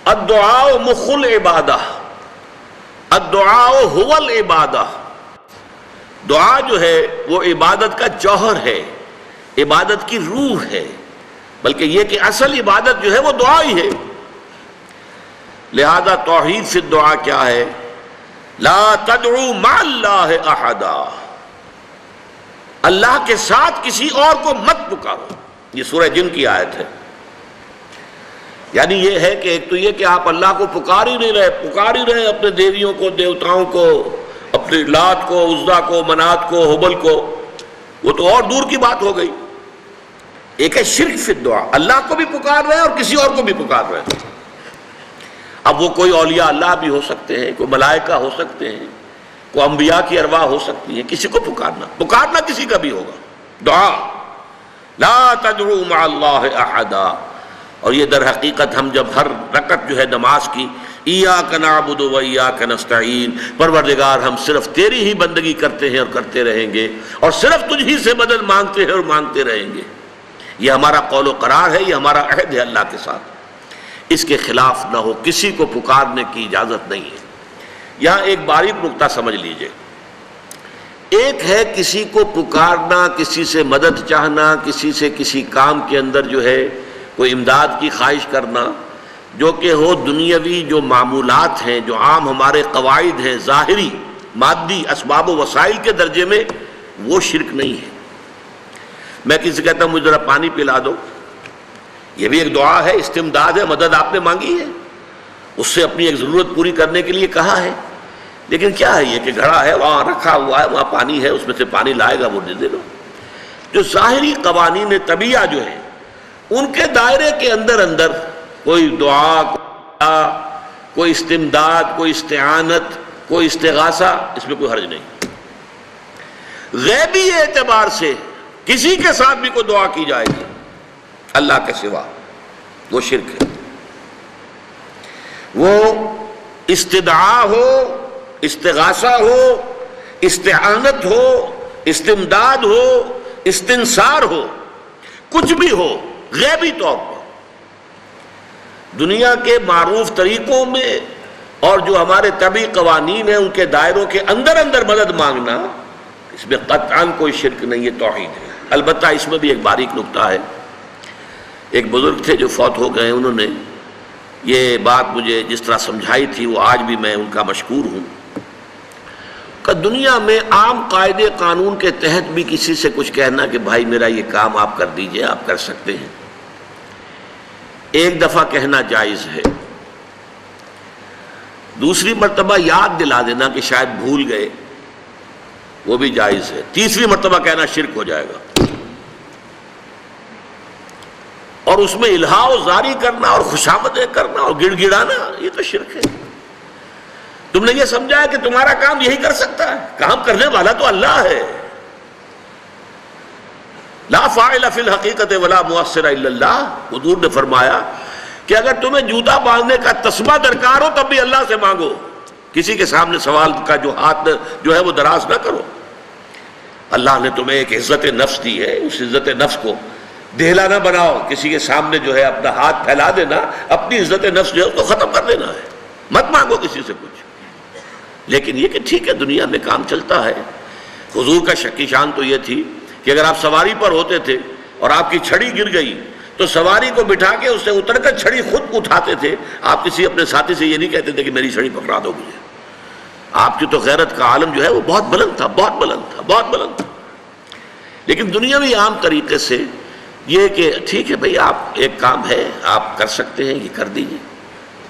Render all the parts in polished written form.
الدعاء مخ العبادہ، الدعاء هو العبادہ، دعا جو ہے وہ عبادت کا جوہر ہے، عبادت کی روح ہے، بلکہ یہ کہ اصل عبادت جو ہے وہ دعا ہی ہے۔ لہذا توحید فی الدعا کیا ہے؟ لا تدعو مع اللہ احدا، اللہ کے ساتھ کسی اور کو مت پکارو۔ یہ سورہ جن کی آیت ہے۔ یعنی یہ ہے کہ ایک تو یہ کہ آپ اللہ کو پکار ہی رہے اپنے دیویوں کو، دیوتاؤں کو، اپنے لات کو، عزا کو، منات کو، حبل کو، وہ تو اور دور کی بات ہو گئی۔ ایک ہے شرک فی الدعا، اللہ کو بھی پکار رہے ہیں اور کسی اور کو بھی پکار رہے ہیں۔ اب وہ کوئی اولیاء اللہ بھی ہو سکتے ہیں، کوئی ملائکہ ہو سکتے ہیں، کوئی انبیاء کی ارواح ہو سکتی ہیں، کسی کو پکارنا کسی کا بھی ہوگا۔ دعا لا تدعو مع اللہ احدا، اور یہ در حقیقت ہم جب ہر رکعت جو ہے نماز کی ایاک نعبد و ایاک نستعین، پروردگار ہم صرف تیری ہی بندگی کرتے ہیں اور کرتے رہیں گے، اور صرف تجھ ہی سے مدد مانگتے ہیں اور مانگتے رہیں گے، یہ ہمارا قول و قرار ہے، یہ ہمارا عہد ہے اللہ کے ساتھ، اس کے خلاف نہ ہو، کسی کو پکارنے کی اجازت نہیں ہے۔ یہاں ایک باریک نکتہ سمجھ لیجئے، ایک ہے کسی کو پکارنا، کسی سے مدد چاہنا، کسی سے کسی کام کے اندر جو ہے کوئی امداد کی خواہش کرنا، جو کہ ہو دنیاوی جو معمولات ہیں، جو عام ہمارے قواعد ہیں، ظاہری مادی اسباب و وسائل کے درجے میں، وہ شرک نہیں ہے۔ میں کسی کہتا ہوں مجھے ذرا پانی پلا دو، یہ بھی ایک دعا ہے، استمداد ہے، مدد آپ نے مانگی ہے، اس سے اپنی ایک ضرورت پوری کرنے کے لیے کہا ہے، لیکن کیا ہے یہ کہ گھڑا ہے، وہاں رکھا ہوا ہے، وہاں پانی ہے، اس میں سے پانی لائے گا وہ دے دو۔ جو ظاہری قوانین طبیعہ جو ہے ان کے دائرے کے اندر کوئی دعا، کوئی استمداد، کوئی استعانت، کوئی استغاثہ، اس میں کوئی حرج نہیں۔ غیبی اعتبار سے کسی کے ساتھ بھی کوئی دعا کی جائے گی اللہ کے سوا، وہ شرک ہے۔ وہ استدعا ہو، استغاثہ ہو، استعانت ہو، استمداد ہو، استنصار ہو، کچھ بھی ہو، غیبی طور پر دنیا کے معروف طریقوں میں اور جو ہمارے طبعی قوانین ہیں ان کے دائروں کے اندر مدد مانگنا، اس میں قطعاً کوئی شرک نہیں، یہ توحید ہے۔ البتہ اس میں بھی ایک باریک نکتہ ہے۔ ایک بزرگ تھے جو فوت ہو گئے، انہوں نے یہ بات مجھے جس طرح سمجھائی تھی وہ آج بھی میں ان کا مشکور ہوں کہ دنیا میں عام قاعدے قانون کے تحت بھی کسی سے کچھ کہنا کہ بھائی میرا یہ کام آپ کر دیجئے، آپ کر سکتے ہیں، ایک دفعہ کہنا جائز ہے، دوسری مرتبہ یاد دلا دینا کہ شاید بھول گئے، وہ بھی جائز ہے، تیسری مرتبہ کہنا شرک ہو جائے گا، اور اس میں الہا و زاری کرنا اور خوشامدیں کرنا اور گڑ گڑانا، یہ تو شرک ہے۔ تم نے یہ سمجھا ہے کہ تمہارا کام یہی کر سکتا ہے، کام کرنے والا تو اللہ ہے۔ لا فاعل فی الحقیقت ولا مؤثر الا اللہ، حضور نے فرمایا کہ اگر تمہیں جوتا باندھنے کا تسبہ درکار ہو تب بھی اللہ سے مانگو، کسی کے سامنے سوال کا جو ہاتھ جو ہے وہ دراز نہ کرو۔ اللہ نے تمہیں ایک عزت نفس دی ہے، اس عزت نفس کو دہلا نہ بناؤ، کسی کے سامنے جو ہے اپنا ہاتھ پھیلا دینا، اپنی عزت نفس جو ہے اس کو ختم کر دینا ہے، مت مانگو کسی سے کچھ۔ لیکن یہ کہ ٹھیک ہے دنیا میں کام چلتا ہے۔ حضور کا شکی شان تو یہ تھی کہ اگر آپ سواری پر ہوتے تھے اور آپ کی چھڑی گر گئی تو سواری کو بٹھا کے اس سے اتر کر چھڑی خود اٹھاتے تھے، آپ کسی اپنے ساتھی سے یہ نہیں کہتے تھے کہ میری چھڑی پکڑا دو مجھے۔ آپ کی تو غیرت کا عالم جو ہے وہ بہت بلند تھا، بہت بلند تھا، بہت بلند تھا۔ لیکن دنیاوی عام طریقے سے یہ کہ ٹھیک ہے بھئی آپ ایک کام ہے آپ کر سکتے ہیں، یہ کر دیجئے،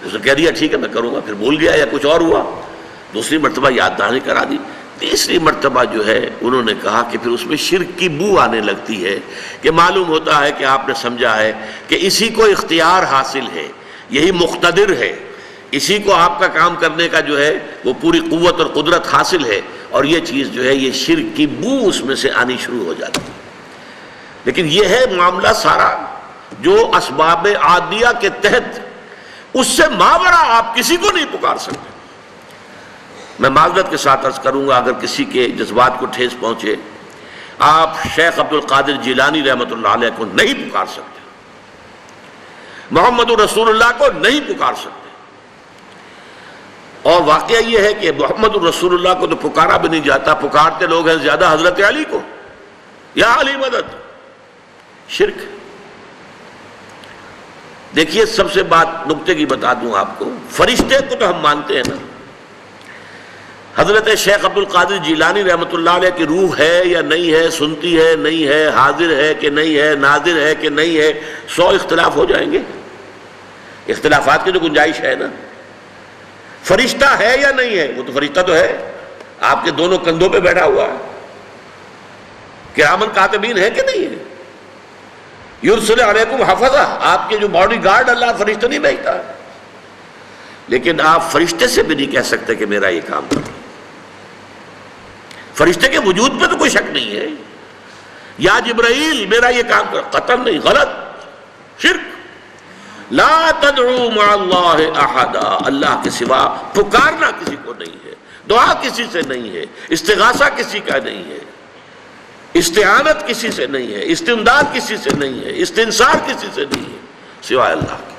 اس نے کہہ دیا ٹھیک ہے میں کروں گا، پھر بھول گیا یا کچھ اور ہوا، دوسری مرتبہ یاد دہانی کرا دی، تیسری مرتبہ جو ہے انہوں نے کہا کہ پھر اس میں شرک کی بو آنے لگتی ہے کہ معلوم ہوتا ہے کہ آپ نے سمجھا ہے کہ اسی کو اختیار حاصل ہے، یہی مقتدر ہے، اسی کو آپ کا کام کرنے کا جو ہے وہ پوری قوت اور قدرت حاصل ہے، اور یہ چیز جو ہے یہ شرک کی بو اس میں سے آنی شروع ہو جاتی ہے۔ لیکن یہ ہے معاملہ سارا جو اسباب عادیہ کے تحت، اس سے ماورا آپ کسی کو نہیں پکار سکتے۔ میں معذرت کے ساتھ عرض کروں گا اگر کسی کے جذبات کو ٹھیس پہنچے، آپ شیخ عبد القادر جیلانی رحمۃ اللہ علیہ کو نہیں پکار سکتے، محمد رسول اللہ کو نہیں پکار سکتے، اور واقعہ یہ ہے کہ محمد الرسول اللہ کو تو پکارا بھی نہیں جاتا، پکارتے لوگ ہیں زیادہ حضرت علی کو، یا علی مدد، شرک۔ دیکھیے سب سے بات نکتے کی بتا دوں آپ کو، فرشتے کو تو ہم مانتے ہیں نا، حضرت شیخ عبد القادر جیلانی رحمۃ اللہ علیہ کی روح ہے یا نہیں ہے، سنتی ہے نہیں ہے، حاضر ہے کہ نہیں ہے، ناظر ہے کہ نہیں ہے، 100 اختلاف ہو جائیں گے، اختلافات کی تو گنجائش ہے نا۔ فرشتہ ہے یا نہیں ہے، وہ تو فرشتہ تو ہے، آپ کے دونوں کندھوں پہ بیٹھا ہوا ہے، کرامن کاتبین ہے کہ نہیں ہے، یرسل علیکم حفظہ، آپ کے جو باڈی گارڈ اللہ فرشتہ نہیں بھیجتا ہے، لیکن آپ فرشتے سے بھی نہیں کہہ سکتے کہ میرا یہ کام کرو۔ فرشتے کے وجود پہ تو کوئی شک نہیں ہے، یا جبرائیل میرا یہ کام کرو، قطعاً نہیں، غلط، شرک۔ لا تدعو مع اللہ احدا، اللہ کے سوا پکارنا کسی کو نہیں ہے، دعا کسی سے نہیں ہے، استغاثہ کسی کا نہیں ہے، استعانت کسی سے نہیں ہے، استمداد کسی سے نہیں ہے، استنصار کسی سے نہیں ہے، سوائے اللہ کے۔